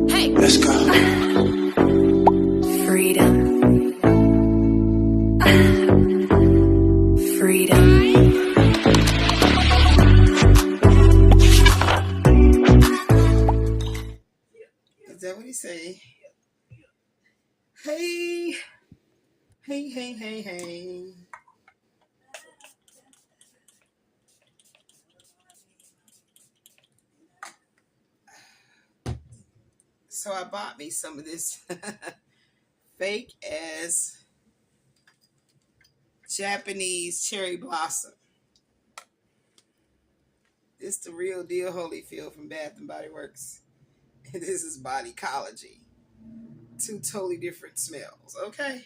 Hey, let's go. Freedom. Freedom. Is that what he say? Hey, hey, hey, hey, hey. So I bought me some of this fake ass Japanese cherry blossom. This the real deal Holyfield from Bath and Body Works. And this is Bodycology. Two totally different smells. Okay.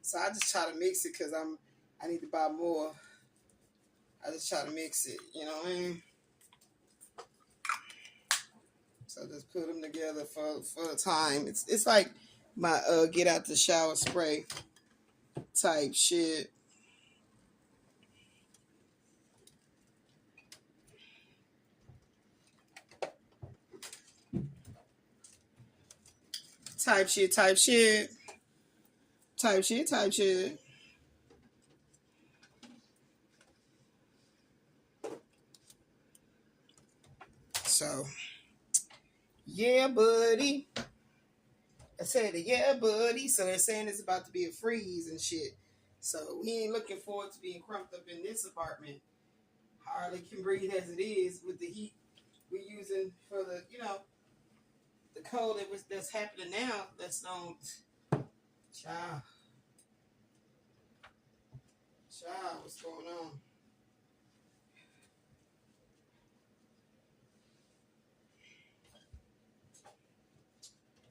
So I just try to mix it because I need to buy more. I just try to mix it. You know what I mean? So just put them together for the time. It's like my get out the shower spray type shit. Type shit, type shit. Type shit, type shit. So, yeah, buddy. I said, yeah, buddy. So they're saying it's about to be a freeze and shit. So we ain't looking forward to being crumped up in this apartment. Hardly can breathe as it is with the heat we're using for the, the cold that's happening now. That's on, child, what's going on?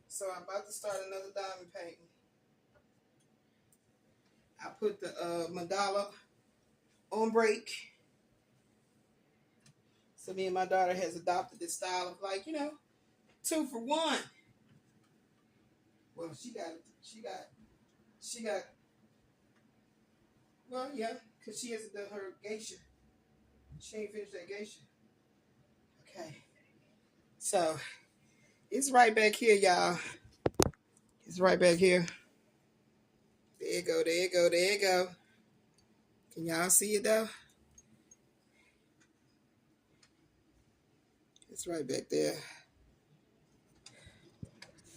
So I'm about to start another diamond painting. I put the mandala on break. So me and my daughter has adopted this style of 2 for 1. Well, she got, well, yeah, because she hasn't done her geisha. She ain't finished that geisha. Okay. So, it's right back here, y'all. It's right back here. There you go, there you go, there you go. Can y'all see it, though? It's right back there.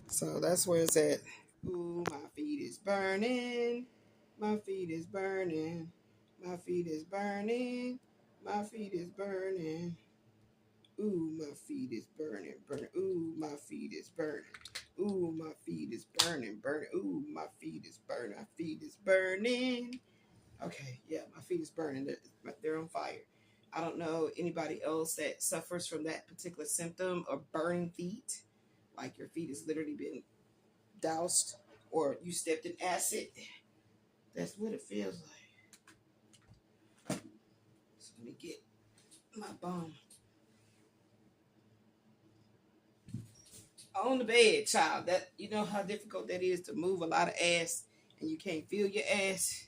So, that's where it's at. Ooh, my feet is burning. My feet is burning. My feet is burning. My feet is burning. Ooh, my feet is burning, burning. Ooh, my feet is burning. Ooh, my feet is burning, burning. Ooh, my feet is burning. My feet is burning. Okay, yeah, my feet is burning. They're on fire. I don't know anybody else that suffers from that particular symptom of burning feet. Like your feet has literally been doused or you stepped in acid. That's what it feels like. So let me get my bum on the bed, child. That you know how difficult that is to move a lot of ass and you can't feel your ass.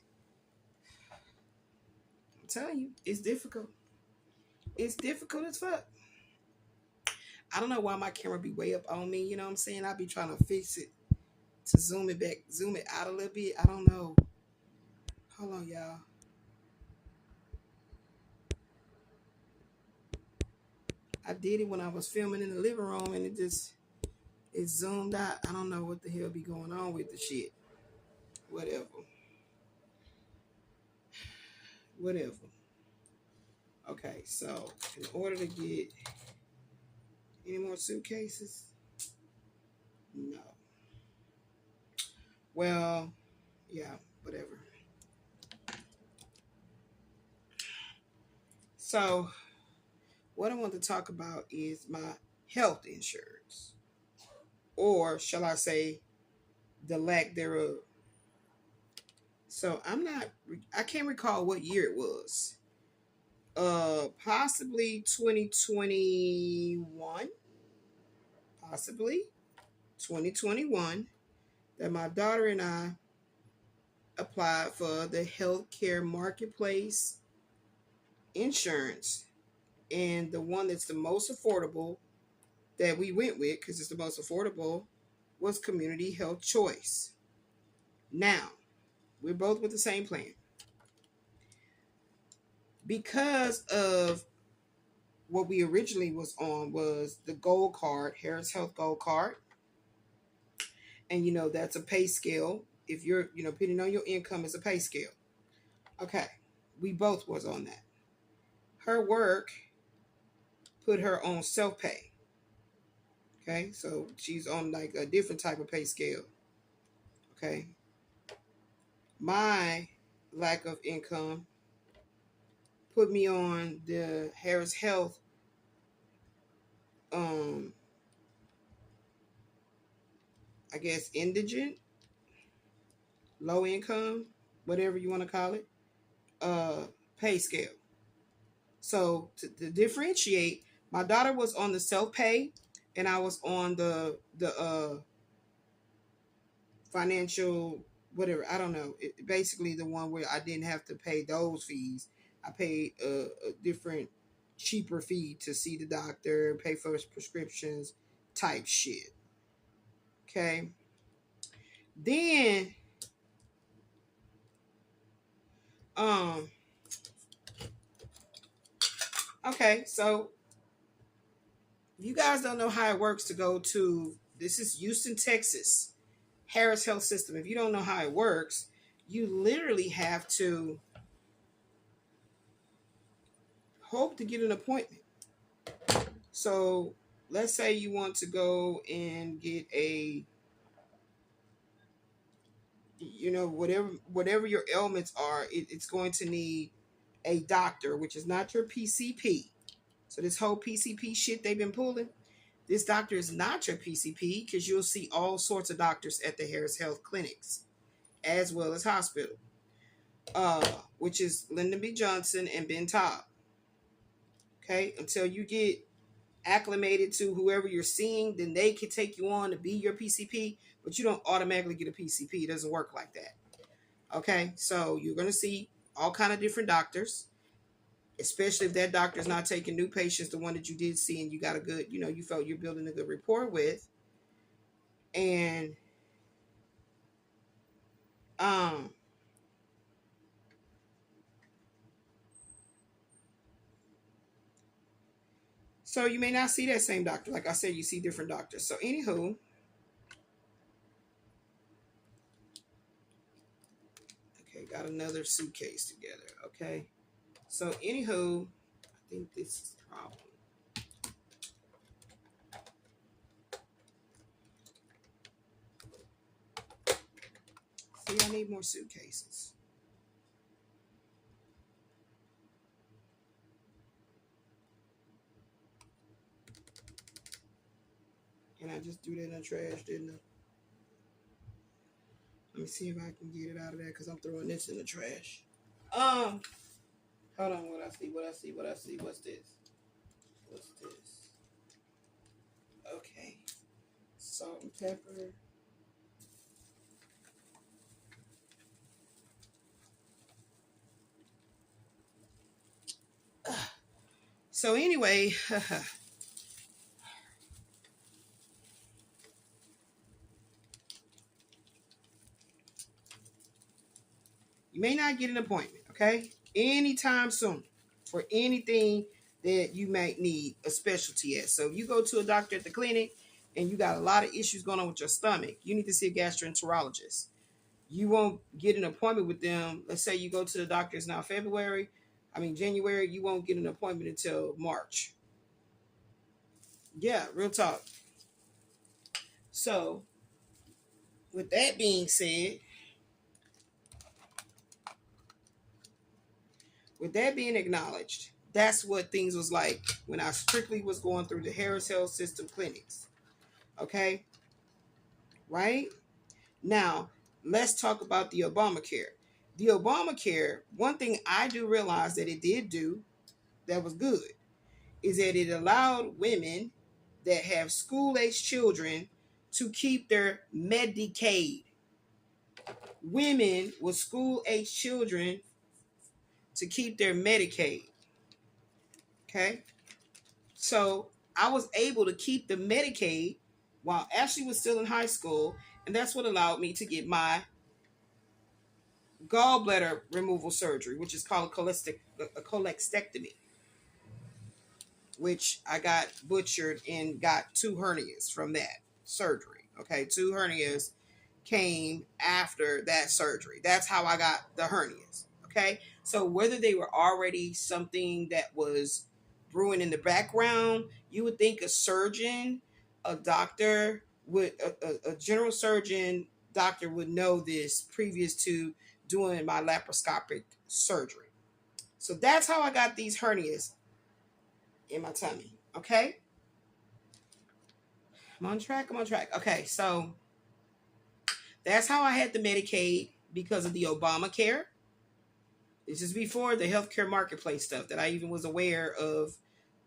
I'm telling you, it's difficult. It's difficult as fuck. I don't know why my camera be way up on me. You know what I'm saying? I be trying to fix it to zoom it back, zoom it out a little bit. I don't know. Hold on, y'all. I did it when I was filming in the living room and it zoomed out. I don't know what the hell be going on with the shit. Whatever. Whatever. Okay, so in order to get any more suitcases? No. Well, yeah, whatever. So, what I want to talk about is my health insurance, or shall I say, the lack thereof. So, I can't recall what year it was. Possibly 2021, possibly 2021, that my daughter and I applied for the healthcare marketplace insurance, and the one that's the most affordable that we went with, because it's the most affordable, was Community Health Choice. Now, we're both with the same plan. Because of what we originally was on was the gold card, Harris Health Gold Card. And that's a pay scale. If you're, depending on your income, is a pay scale. Okay. We both was on that. Her work put her on self-pay. Okay. So she's on like a different type of pay scale. Okay. My lack of income put me on the Harris Health I guess indigent, low income, whatever you want to call it, pay scale. So to differentiate, my daughter was on the self-pay and I was on the financial whatever, I don't know, basically the one where I didn't have to pay those fees. I paid a different cheaper fee to see the doctor, pay for his prescriptions type shit. Okay. Then okay, so if you guys don't know how it works to go to, this is Houston, Texas, Harris Health System. If you don't know how it works, you literally have to hope to get an appointment. So let's say you want to go and get a, whatever your ailments are, it's going to need a doctor, which is not your PCP. So this whole PCP shit they've been pulling, this doctor is not your PCP, because you'll see all sorts of doctors at the Harris Health clinics as well as hospital, which is Lyndon B. Johnson and Ben Taub. Okay, until you get acclimated to whoever you're seeing, then they can take you on to be your PCP, but you don't automatically get a PCP. It doesn't work like that. Okay, so you're going to see all kind of different doctors, especially if that doctor is not taking new patients, the one that you did see and you got a good, you felt you're building a good rapport with. And so you may not see that same doctor. Like I said, you see different doctors. So anywho, okay, got another suitcase together. Okay, so anywho, I think this is the problem. See, I need more suitcases. And I just threw that in the trash, didn't I? Let me see if I can get it out of there, because I'm throwing this in the trash. Hold on, what I see. What's this? Okay. Salt and pepper. So anyway, you may not get an appointment, okay? Anytime soon for anything that you might need a specialty at. So if you go to a doctor at the clinic and you got a lot of issues going on with your stomach, you need to see a gastroenterologist. You won't get an appointment with them. Let's say you go to the doctor, it's now January, you won't get an appointment until March. Yeah, real talk. So with that being said, with that being acknowledged, that's what things was like when I strictly was going through the Harris Health System clinics. Okay? Right? Now, let's talk about the Obamacare. The Obamacare, one thing I do realize that it did do that was good is that it allowed women that have school-age children to keep their Medicaid. women with school-age children to keep their Medicaid. Okay? So I was able to keep the Medicaid while Ashley was still in high school, and that's what allowed me to get my gallbladder removal surgery, which is called a cholecystectomy, which I got butchered and got 2 hernias from that surgery. Okay, 2 hernias came after that surgery. That's how I got the hernias. Okay, so whether they were already something that was brewing in the background, you would think a surgeon, a doctor, would a general surgeon doctor would know this previous to doing my laparoscopic surgery. So that's how I got these hernias in my tummy. Okay, I'm on track. Okay, so that's how I had the Medicaid because of the Obamacare. This is before the healthcare marketplace stuff that I even was aware of,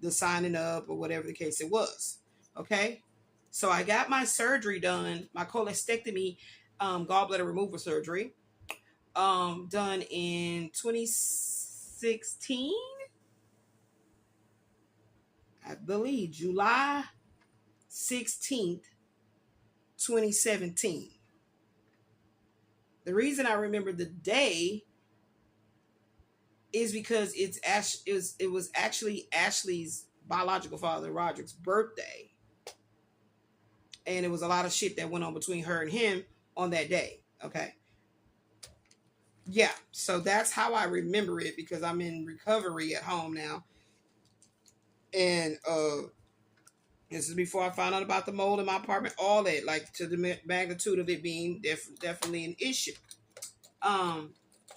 the signing up or whatever the case it was. Okay, so I got my surgery done, my cholecystectomy, gallbladder removal surgery, done in 2016, I believe, July 16th, 2017. The reason I remember the day is because it was actually Ashley's biological father, Roderick's birthday. And it was a lot of shit that went on between her and him on that day. Okay. Yeah. So that's how I remember it, because I'm in recovery at home now. And this is before I found out about the mold in my apartment, all that, like to the magnitude of it being definitely an issue.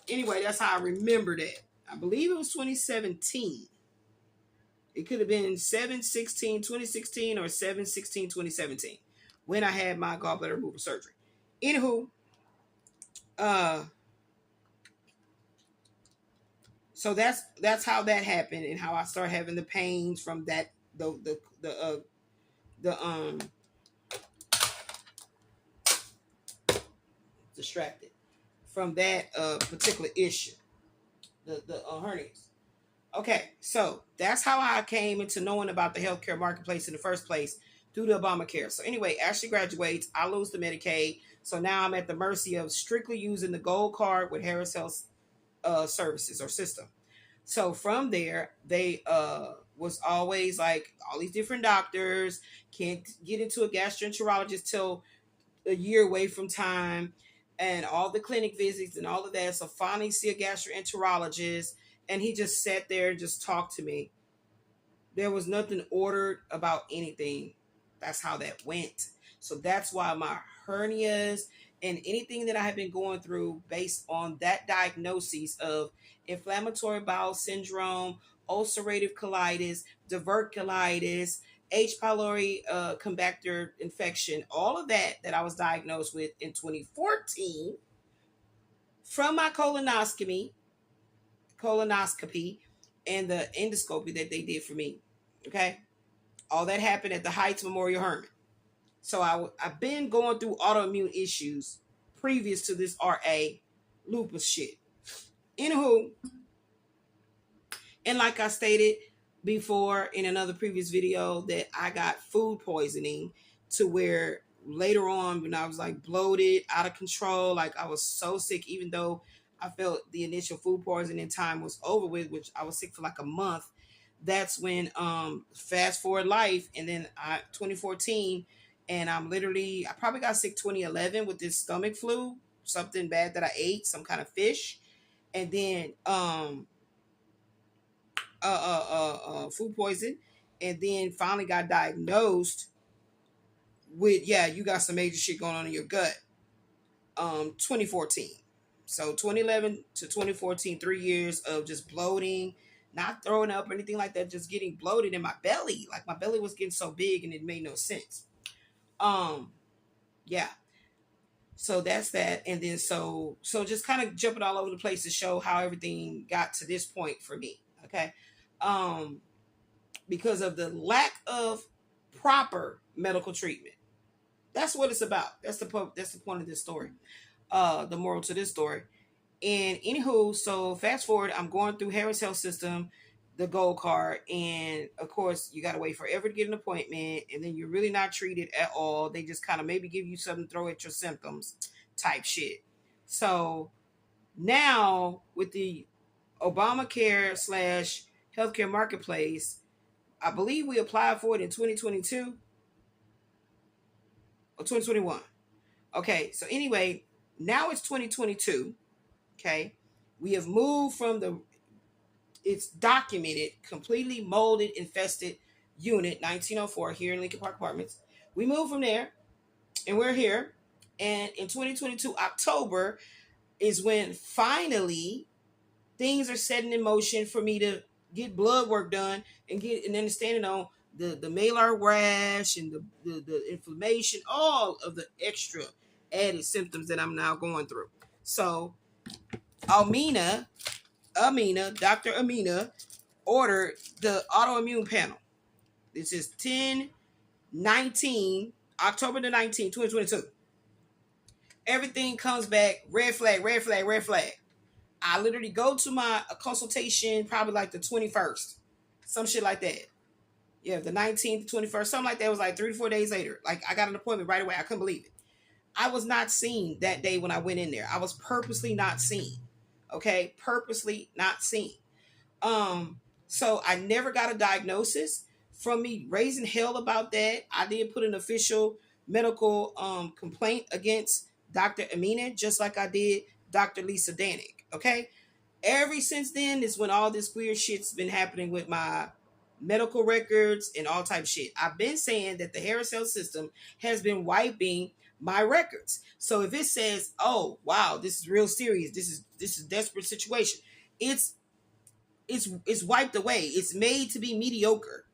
Anyway, that's how I remember that. I believe it was 2017. It could have been 7/16/2016 or 7/16/2017 when I had my gallbladder removal surgery. Anywho, so that's how that happened and how I started having the pains from that distracted from that particular issue, the hernias. Okay, so that's how I came into knowing about the healthcare marketplace in the first place, through the Obamacare. So anyway, Ashley graduates, I lose the Medicaid, so now I'm at the mercy of strictly using the gold card with Harris Health services or system. So from there, they was always like all these different doctors, can't get into a gastroenterologist till a year away from time, and all the clinic visits and all of that. So finally see a gastroenterologist, and he just sat there and just talked to me. There was nothing ordered about anything. That's how that went. So that's why my hernias and anything that I have been going through based on that diagnosis of inflammatory bowel syndrome, ulcerative colitis, diverticulitis, H. pylori compactor infection, all of that I was diagnosed with in 2014 from my colonoscopy and the endoscopy that they did for me. Okay, all that happened at the Heights Memorial Hermann. So I've been going through autoimmune issues previous to this RA lupus shit. Anywho, and like I stated before in another previous video, that I got food poisoning to where later on when I was like bloated, out of control, like I was so sick, even though I felt the initial food poisoning time was over with, which I was sick for like a month. That's when fast forward life, and then 2014, and I probably got sick 2011 with this stomach flu, something bad that I ate, some kind of fish, and then food poison, and then finally got diagnosed with, you got some major shit going on in your gut. 2014. So 2011 to 2014, 3 years of just bloating, not throwing up or anything like that, just getting bloated in my belly. Like my belly was getting so big and it made no sense. Yeah. So that's that. And then so just kind of jumping all over the place to show how everything got to this point for me. Okay. Because of the lack of proper medical treatment. That's what it's about. That's the point of this story. the moral to this story. And anywho, so fast forward, I'm going through Harris Health System, the gold card, and of course you gotta wait forever to get an appointment, and then you're really not treated at all. They just kind of maybe give you something, throw at your symptoms type shit. So now with the Obamacare slash healthcare marketplace, I believe we applied for it in 2022 or 2021. Okay, so anyway, now it's 2022. Okay, we have moved from it's documented, completely molded, infested unit 1904 here in Lincoln Park Apartments. We moved from there, and we're here. And in 2022 October is when finally things are setting in motion for me to get blood work done and get an understanding on the malar rash and the inflammation, all of the extra added symptoms that I'm now going through. So Dr. Amina ordered the autoimmune panel. This is 10/19, October the 19th, 2022. Everything comes back, red flag, red flag, red flag. I literally go to my consultation probably like the 21st, some shit like that. Yeah, the 19th, 21st, something like that. It was like 3 to 4 days later. Like I got an appointment right away. I couldn't believe it. I was not seen that day when I went in there. I was purposely not seen. Okay, purposely not seen. So I never got a diagnosis from me raising hell about that. I did put an official medical complaint against Dr. Amina, just like I did Dr. Lisa Danik. Okay, ever since then is when all this weird shit's been happening with my medical records and all type of shit. I've been saying that the Harris Health System has been wiping my records. So if it says, "Oh wow, this is real serious. This is a desperate situation," it's wiped away. It's made to be mediocre.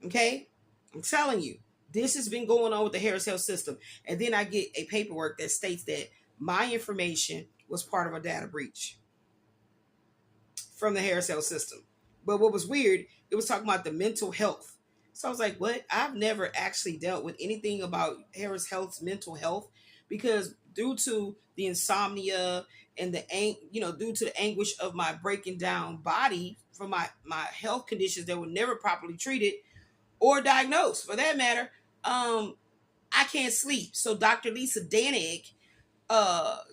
Okay, I'm telling you, this has been going on with the Harris Health System, and then I get a paperwork that states that my information was part of a data breach from the Harris Health System. But what was weird, it was talking about the mental health. So I was like, what? I've never actually dealt with anything about Harris Health's mental health, because due to the insomnia and due to the anguish of my breaking down body from my health conditions that were never properly treated or diagnosed, for that matter, I can't sleep. So Dr. Lisa Danik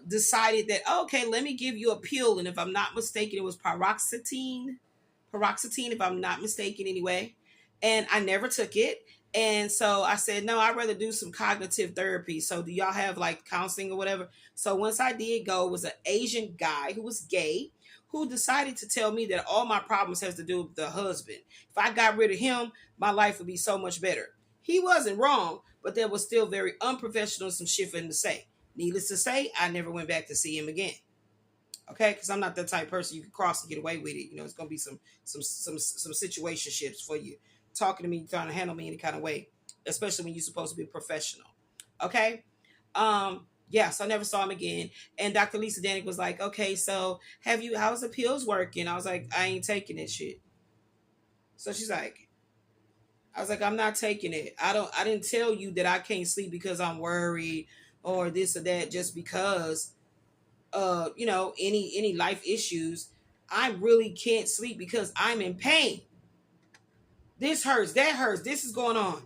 decided that, okay, let me give you a pill. And if I'm not mistaken, it was paroxetine, if I'm not mistaken anyway. And I never took it. And so I said, no, I'd rather do some cognitive therapy. So do y'all have like counseling or whatever? So once I did go, it was an Asian guy who was gay, who decided to tell me that all my problems has to do with the husband. If I got rid of him, my life would be so much better. He wasn't wrong, but that was still very unprofessional, some shit for him to say. Needless to say, I never went back to see him again. Okay, because I'm not that type of person you can cross and get away with it. You know, it's gonna be some situationships for you talking to me, trying to handle me any kind of way, especially when you're supposed to be a professional. Okay. Yeah, so I never saw him again. And Dr. Lisa Danik was like, okay, so how's the pills working? I was like, I ain't taking this shit. So she's like, I was like, I'm not taking it. I didn't tell you that I can't sleep because I'm worried or this or that, just because any life issues. I really can't sleep because I'm in pain. This hurts, that hurts, this is going on.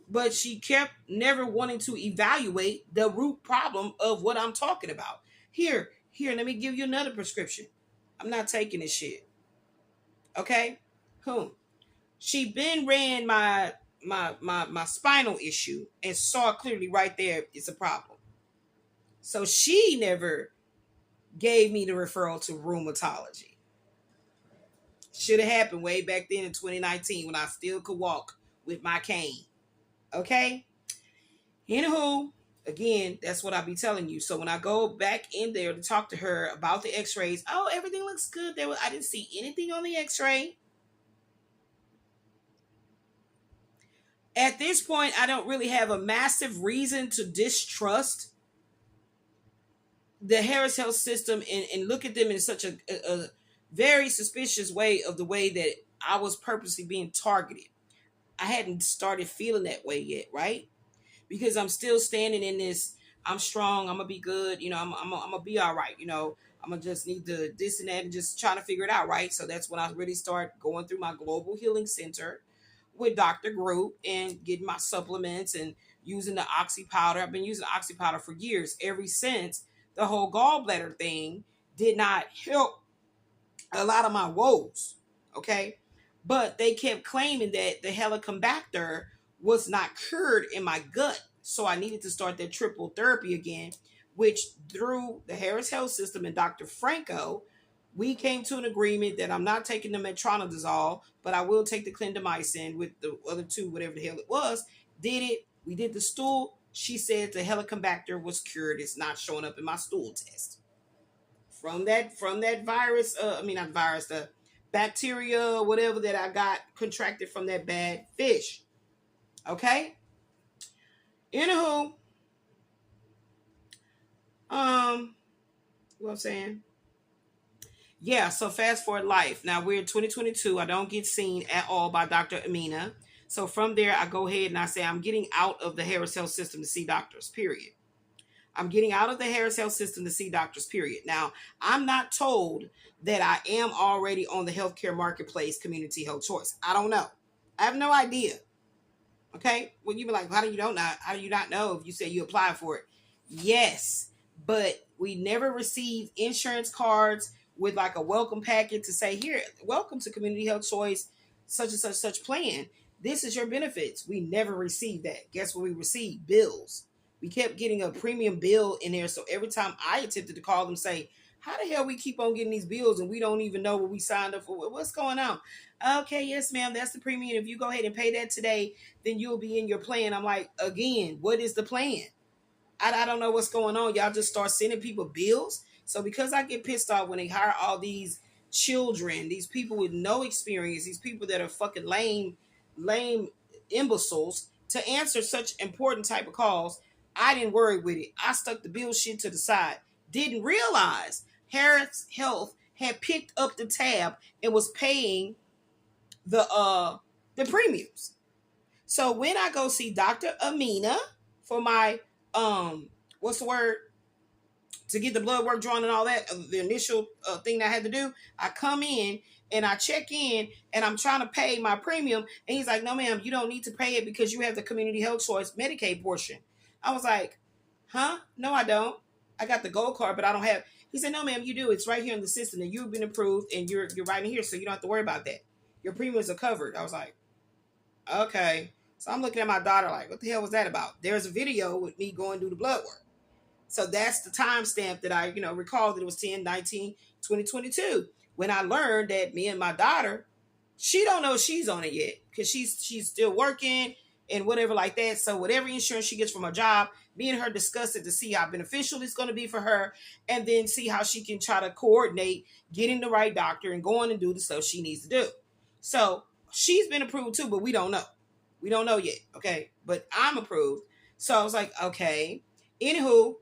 But she kept never wanting to evaluate the root problem of what I'm talking about. Here, let me give you another prescription. I'm not taking this shit. Okay? She been ran my spinal issue and saw clearly right there it's a problem. So she never gave me the referral to rheumatology. Should have happened way back then in 2019 when I still could walk with my cane. Okay? Anywho, again, that's what I'll be telling you. So when I go back in there to talk to her about the x-rays, oh, everything looks good. I didn't see anything on the x-ray. At this point, I don't really have a massive reason to distrust the Harris Health System and look at them in such a very suspicious way of the way that I was purposely being targeted. I hadn't started feeling that way yet, right? Because I'm still standing in this I'm strong. I'm gonna be good. I'm gonna be all right. I'm gonna just need to this and that and just trying to figure it out, right? So that's when I really start going through my Global Healing Center with Dr. Group and getting my supplements and using the oxy powder. I've been using oxy powder for years, ever since the whole gallbladder thing did not help a lot of my woes. Okay. But they kept claiming that the Helicobacter was not cured in my gut. So I needed to start that triple therapy again, which through the Harris Health System and Dr. Franco, we came to an agreement that I'm not taking the metronidazole, but I will take the clindamycin with the other two, whatever the hell it was. Did it. We did the stool. She said the Helicobacter was cured. It's not showing up in my stool test. From that virus, not virus, the bacteria, whatever that I got contracted from that bad fish. Okay? Anywho, what I'm saying? Yeah, so fast forward life. Now we're in 2022. I don't get seen at all by Dr. Amina. So from there, I go ahead and I say I'm getting out of the Harris Health System to see doctors, period. I'm getting out of the Harris Health System to see doctors, period. Now, I'm not told that I am already on the healthcare marketplace, Community Health Choice. I don't know. I have no idea. Okay? Well, you be like, how do you not know if you say you applied for it? Yes, but we never received insurance cards with like a welcome packet to say, here, welcome to Community Health Choice, such and such plan. This is your benefits. We never received that. Guess what we received? Bills. We kept getting a premium bill in there. So every time I attempted to call them, say, how the hell we keep on getting these bills and we don't even know what we signed up for? What's going on? Okay, yes, ma'am, that's the premium. If you go ahead and pay that today, then you'll be in your plan. I'm like, again, what is the plan? I don't know what's going on. Y'all just start sending people bills. So because I get pissed off when they hire all these children, these people with no experience, these people that are fucking lame imbeciles to answer such important type of calls, I didn't worry with it. I stuck the bill shit to the side. Didn't realize Harris Health had picked up the tab and was paying the premiums. So when I go see Dr. Amina for my to get the blood work drawn and all that, the initial thing that I had to do, I come in and I check in and I'm trying to pay my premium. And he's like, no, ma'am, you don't need to pay it because you have the Community Health Choice Medicaid portion. I was like, huh? No, I don't. I got the gold card, but I don't have. He said, no, ma'am, you do. It's right here in the system and you've been approved and you're right in here. So you don't have to worry about that. Your premiums are covered. I was like, okay. So I'm looking at my daughter like, what the hell was that about? There's a video with me going through the blood work. So that's the timestamp that I, recall that it was 10/19/2022 when I learned that me and my daughter, she don't know she's on it yet because she's still working and whatever like that. So whatever insurance she gets from her job, me and her discuss it to see how beneficial it's going to be for her and then see how she can try to coordinate getting the right doctor and going and do the stuff she needs to do. So she's been approved too, but we don't know. We don't know yet, okay? But I'm approved. So I was like, okay. Anywho,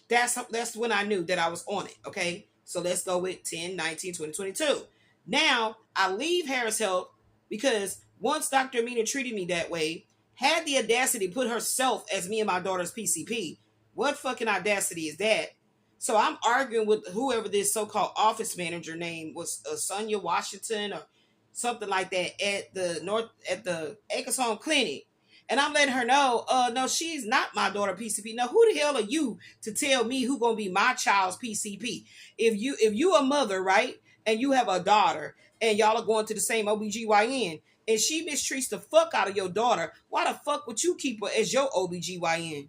that's when I knew that I was on it, okay? So let's go with 10/19/2022. Now, I leave Harris Health because once Dr. Amina treated me that way, had the audacity to put herself as me and my daughter's PCP. What fucking audacity is that? So I'm arguing with whoever this so-called office manager name was, Sonia Washington or something like that at the Acres Home Clinic. And I'm letting her know, no, she's not my daughter PCP. Now, who the hell are you to tell me who gonna be my child's PCP? If you a mother, right, and you have a daughter, and y'all are going to the same OBGYN, and she mistreats the fuck out of your daughter, why the fuck would you keep her as your OBGYN?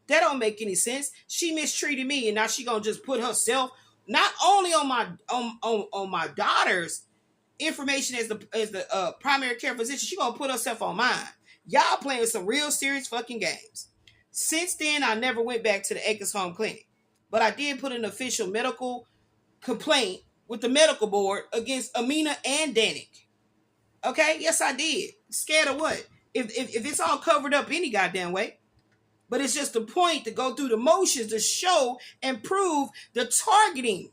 That don't make any sense. She mistreated me, and now she gonna just put herself not only on my daughter's information as the primary care physician, she gonna put herself on mine. Y'all playing some real serious fucking games. Since then, I never went back to the Acres Home Clinic. But I did put an official medical complaint with the medical board against Amina and Danik. Okay? Yes, I did. Scared of what? If it's all covered up any goddamn way. But it's just the point to go through the motions to show and prove the targeting.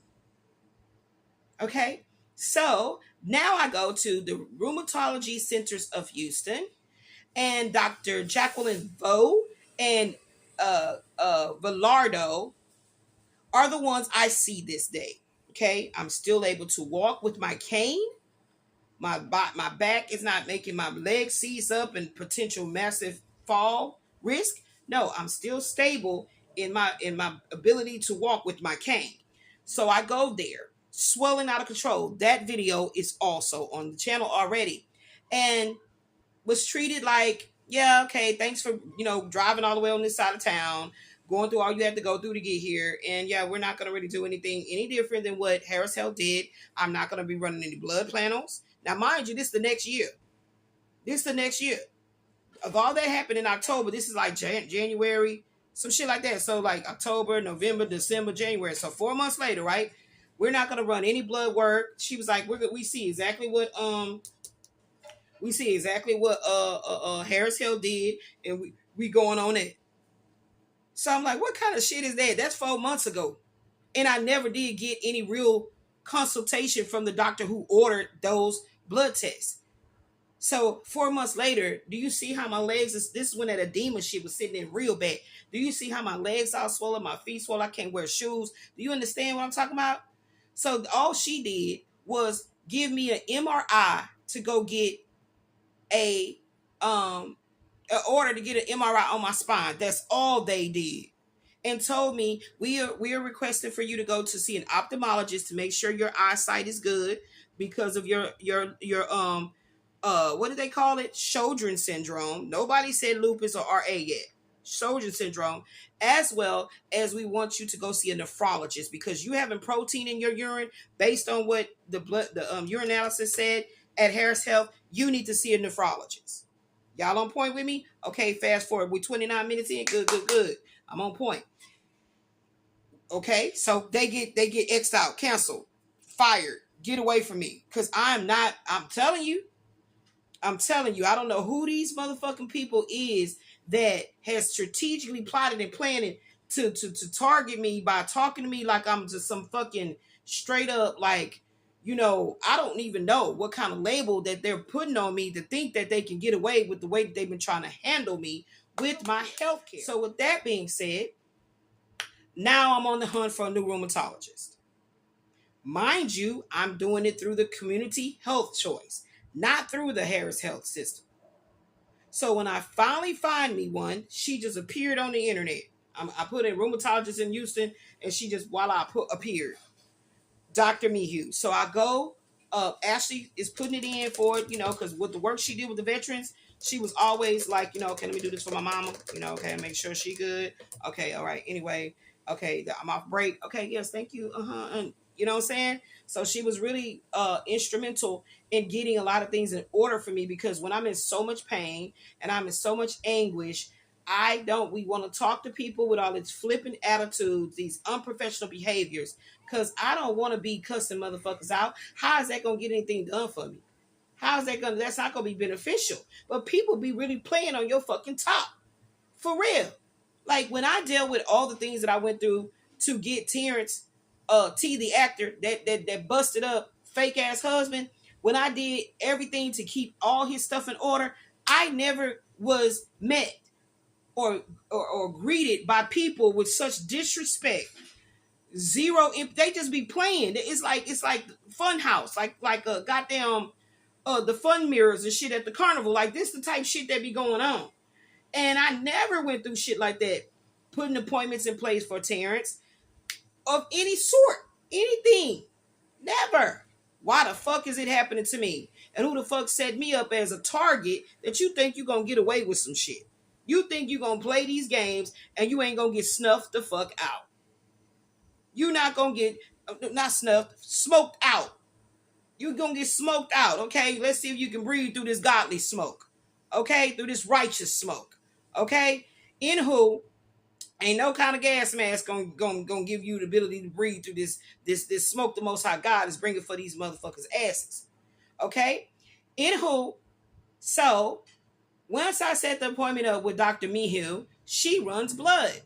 Okay? So, now I go to the Rheumatology Centers of Houston and Dr. Jacqueline Vo and Villardo are the ones I see this day. Okay, I'm still able to walk with my cane. My back is not making my legs seize up and potential massive fall risk. No, I'm still stable in my ability to walk with my cane. So I go there, swelling out of control. That video is also on the channel already, and was treated like, yeah, okay, thanks for driving all the way on this side of town, going through all you had to go through to get here, and yeah, we're not going to really do anything any different than what Harris Health did. I'm not going to be running any blood panels. Now, mind you, this is the next year. Of all that happened in October, this is like January, some shit like that. So like October, November, December, January. So 4 months later, right? We're not going to run any blood work. She was like, we see exactly what Harris Health did, and we going on it. So I'm like, what kind of shit is that? That's 4 months ago. And I never did get any real consultation from the doctor who ordered those blood tests. So 4 months later, do you see how my legs is? This is when that edema shit was sitting in real bad. Do you see how my legs all swollen, my feet swollen? I can't wear shoes. Do you understand what I'm talking about? So all she did was give me an MRI to go get an order to get an MRI on my spine. That's all they did. And told me we are requesting for you to go to see an ophthalmologist to make sure your eyesight is good because of your what do they call it? Sjogren's syndrome. Nobody said lupus or RA yet. Sjogren's syndrome, as well as we want you to go see a nephrologist because you having protein in your urine based on what the urinalysis said at Harris Health. You need to see a nephrologist. Y'all on point with me? Okay, fast forward. We're 29 minutes in. Good. I'm on point. Okay, so they get X'd out, canceled, fired, get away from me. Because I'm telling you, I don't know who these motherfucking people is that has strategically plotted and planned to target me by talking to me like I'm just some fucking straight up like, I don't even know what kind of label that they're putting on me to think that they can get away with the way that they've been trying to handle me with my health care. So with that being said, now I'm on the hunt for a new rheumatologist. Mind you, I'm doing it through the community health choice, not through the Harris Health system. So when I finally find me one, she just appeared on the internet. I put in rheumatologist in Houston, and she just appeared. Dr. Mihu. So I go, Ashley is putting it in for it, because with the work she did with the veterans, she was always like, okay, let me do this for my mama, okay, make sure she good. Okay, all right, anyway, okay, I'm off break. Okay, yes, thank you. And you know what I'm saying? So she was really instrumental in getting a lot of things in order for me because when I'm in so much pain and I'm in so much anguish, we want to talk to people with all its flippant attitudes, these unprofessional behaviors, because I don't want to be cussing motherfuckers out. How is that going to get anything done for me? That's not going to be beneficial. But people be really playing on your fucking top. For real. Like when I dealt with all the things that I went through to get Terrence T, the actor, that busted up fake ass husband, when I did everything to keep all his stuff in order, I never was met or greeted by people with such disrespect. Zero, they just be playing. It's like fun house, like a goddamn the fun mirrors and shit at the carnival. Like this the type shit that be going on. And I never went through shit like that. Putting appointments in place for Terrence of any sort, anything. Never. Why the fuck is it happening to me? And who the fuck set me up as a target that you think you're going to get away with some shit? You think you're going to play these games and you ain't going to get snuffed the fuck out. You're not going to get, not snuffed, smoked out. You're going to get smoked out, okay? Let's see if you can breathe through this godly smoke, okay? Through this righteous smoke, okay? In who, ain't no kind of gas mask gonna give you the ability to breathe through this smoke the Most High God is bringing for these motherfuckers' asses. Okay? In who, so, once I set the appointment up with Dr. Mihu, she runs blood.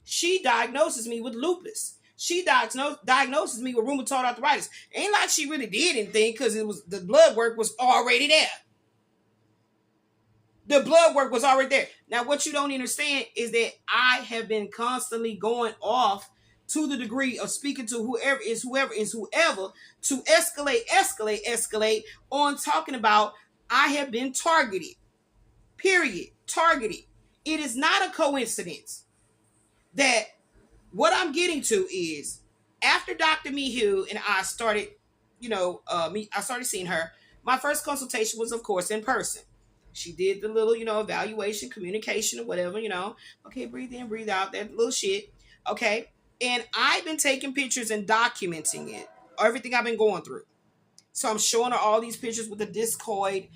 She diagnoses me with lupus. She diagnoses me with rheumatoid arthritis. Ain't like she really did anything because the blood work was already there. The blood work was already there. Now, what you don't understand is that I have been constantly going off to the degree of speaking to whoever is to escalate on talking about I have been targeted. Period. Targeted. It is not a coincidence that what I'm getting to is after Dr. Mehu and I started, I started seeing her. My first consultation was, of course, in person. She did the little, evaluation, communication, or whatever, Okay, breathe in, breathe out, that little shit. Okay. And I've been taking pictures and documenting it, everything I've been going through. So I'm showing her all these pictures with the discoid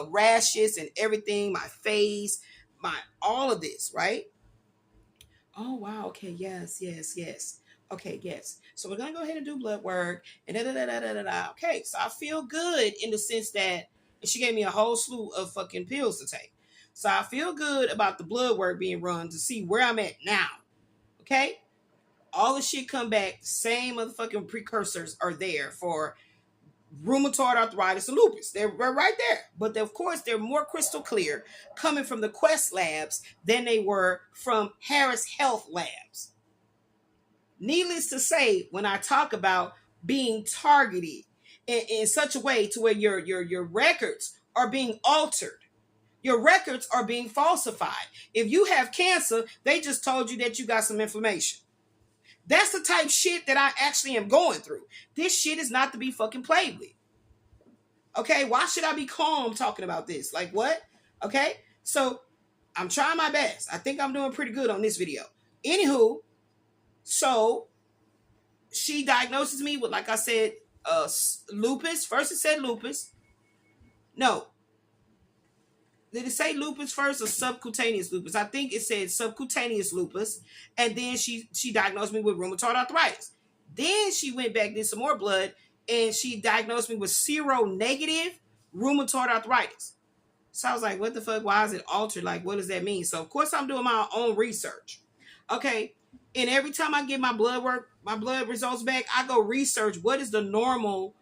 rashes and everything, my face, all of this, right? Oh, wow. Okay. Yes. Okay. Yes. So we're going to go ahead and do blood work and Okay. So I feel good in the sense that she gave me a whole slew of fucking pills to take. So I feel good about the blood work being run to see where I'm at now. Okay. All the shit come back. Same motherfucking precursors are there for rheumatoid arthritis and lupus. They're right there. But of course, they're more crystal clear coming from the Quest labs than they were from Harris Health Labs. Needless to say, when I talk about being targeted in such a way to where your records are being altered, your records are being falsified. If you have cancer, they just told you that you got some inflammation. That's the type shit that I actually am going through. This shit is not to be fucking played with. Okay, why should I be calm talking about this? Like what? Okay, so I'm trying my best. I think I'm doing pretty good on this video. Anywho, so she diagnoses me with, like I said, lupus. First it said lupus. No. Did it say lupus first or subcutaneous lupus? I think it said subcutaneous lupus. And then she diagnosed me with rheumatoid arthritis. Then she went back, did some more blood, and she diagnosed me with seronegative rheumatoid arthritis. So I was like, what the fuck? Why is it altered? Like, what does that mean? So, of course, I'm doing my own research. Okay. And every time I get my blood results back, I go research what is the normal.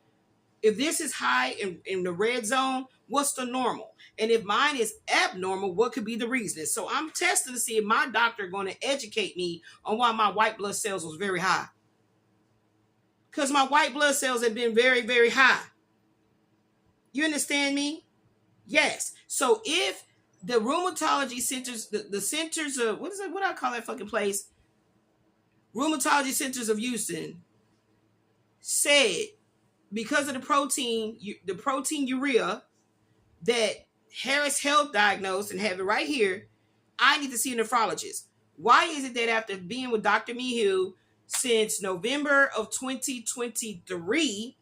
If this is high in the red zone, what's the normal? And if mine is abnormal, what could be the reason? So I'm testing to see if my doctor going to educate me on why my white blood cells was very high. Because my white blood cells have been very, very high. You understand me? Yes. So if the rheumatology centers, the centers of, what do I call that fucking place? Rheumatology Centers of Houston said, because of the protein urea that Harris Health diagnosed and have it right here, I need to see a nephrologist. Why is it that after being with Dr. Mehu since November of 2023,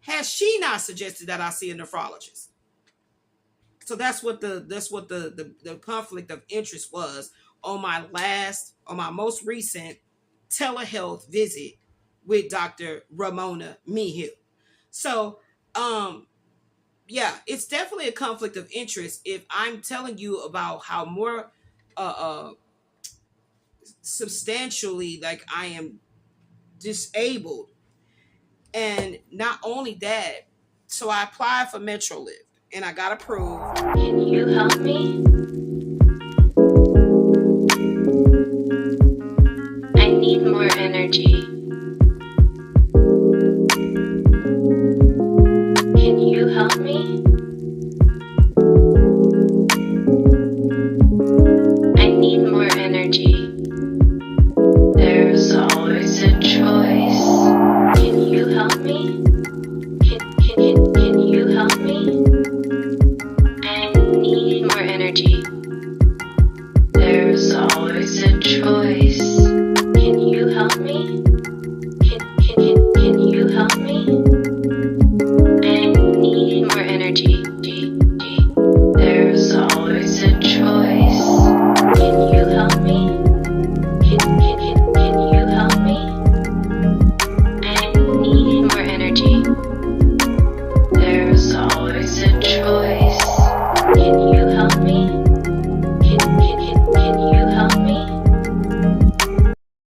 has she not suggested that I see a nephrologist? So that's what the conflict of interest was on my most recent telehealth visit with Dr. Ramona Mehu. So, yeah, it's definitely a conflict of interest if I'm telling you about how more substantially, like, I am disabled. And not only that, so I applied for MetroLift and I got approved. Can you help me? I need more energy.